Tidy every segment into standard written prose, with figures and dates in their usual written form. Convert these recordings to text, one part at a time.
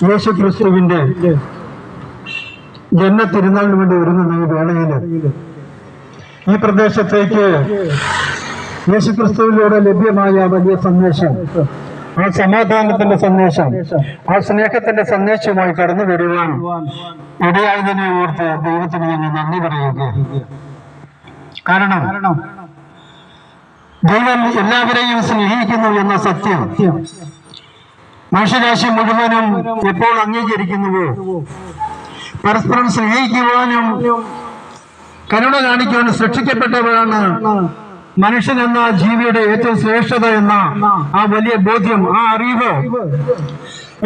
യേശു ക്രിസ്തുവിന്റെ ജന്മ തിരുനാളിന് വേണ്ടി ഒരുങ്ങുന്ന ഈ വേളയില് ഈ പ്രദേശത്തേക്ക് യേശു ക്രിസ്തുവിലൂടെ ലഭ്യമായ വലിയ സന്ദേശം, ആ സമാധാനത്തിന്റെ സന്ദേശം, ആ സ്നേഹത്തിന്റെ സന്ദേശമായി കടന്നു വരുവാൻ ഇടയായതിനെ ഓർത്ത് ദൈവത്തിന് ഞങ്ങൾ നന്ദി പറയുക. കാരണം ദൈവം എല്ലാവരെയും സ്നേഹിക്കുന്നു എന്ന സത്യം മനുഷ്യരാശി മുഴുവനും എപ്പോൾ അംഗീകരിക്കുന്നുവോ, പരസ്പരം സ്നേഹിക്കുവാനും കരുണ കാണിക്കുവാനും സൃഷ്ടിക്കപ്പെട്ടവരാണ് മനുഷ്യൻ എന്ന ജീവിയുടെ ഏറ്റവും ശ്രേഷ്ഠത എന്ന ആ വലിയ ബോധ്യം, ആ അറിവ്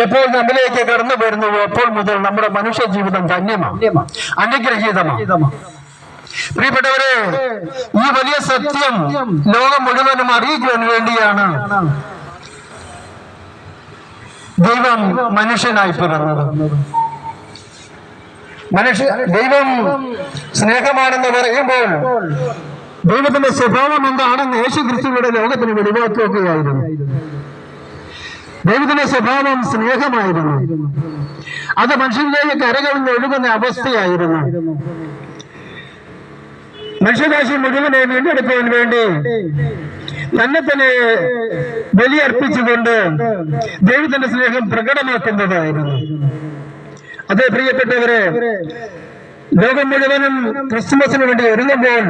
എപ്പോൾ നമ്മിലേക്ക് കടന്നു വരുന്നുവോ അപ്പോൾ മുതൽ നമ്മുടെ മനുഷ്യ ജീവിതം ധന്യമാണ്, അനുഗ്രഹീതമാണ്. പ്രിയപ്പെട്ടവരെ, ഈ വലിയ സത്യം ലോകം മുഴുവനും അറിയിക്കുവാൻ വേണ്ടിയാണ് ദൈവം മനുഷ്യനായി പിറന്നത്. ദൈവം സ്നേഹമാണെന്ന് പറയുമ്പോൾ ദൈവത്തിന്റെ സ്വഭാവം എന്താണെന്ന് യേശു ക്രിസ്തുവിന്റെ ലോകത്തിന് വെളിവാക്കുകയായിരുന്നു. ദൈവത്തിന്റെ സ്വഭാവം സ്നേഹമായിരുന്നു. അത് മനുഷ്യരിലേക്ക് കരകളിൽ ഒഴുകുന്ന അവസ്ഥയായിരുന്നു. മനുഷ്യരാശി മുഴുവനെ വീണ്ടെടുക്കാൻ വേണ്ടി തന്നെ തന്നെ ബലിയർപ്പിച്ചുകൊണ്ട് ദൈവത്തിന്റെ സ്നേഹം പ്രകടമാക്കുന്നതായിരുന്നു. അതേ പ്രിയപ്പെട്ടവരെ, ലോകം മുഴുവനും ക്രിസ്തുമസിന് വേണ്ടി ഒരുങ്ങുമ്പോൾ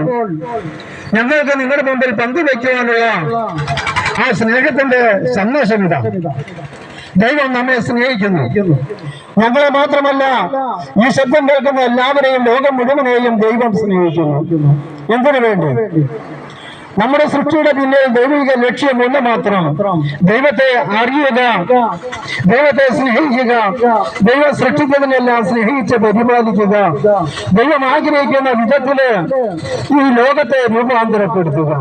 ഞങ്ങൾക്ക് നിങ്ങളുടെ മുമ്പിൽ പങ്കുവയ്ക്കുവാനുള്ള ആ സ്നേഹത്തിന്റെ സന്ദേശം ഇതാ. ദൈവം നമ്മെ സ്നേഹിക്കുന്നു. ഞങ്ങളെ മാത്രമല്ല, ഈ ശബ്ദം കേൾക്കുന്ന എല്ലാവരെയും, ലോകം മുഴുവനെയും ദൈവം സ്നേഹിക്കുന്നു. എന്തിനു വേണ്ടി? നമ്മുടെ സൃഷ്ടിയുടെ പിന്നിൽ ദൈവിക ലക്ഷ്യം ഒന്ന് മാത്രം: ദൈവത്തെ അറിയുക, ദൈവത്തെ സ്നേഹിക്കുക, ദൈവം സൃഷ്ടിച്ചതിനെല്ലാം സ്നേഹിച്ച് പരിപാലിക്കുക, ദൈവം ആഗ്രഹിക്കുന്ന വിധത്തില് ഈ ലോകത്തെ രൂപാന്തരപ്പെടുത്തുക.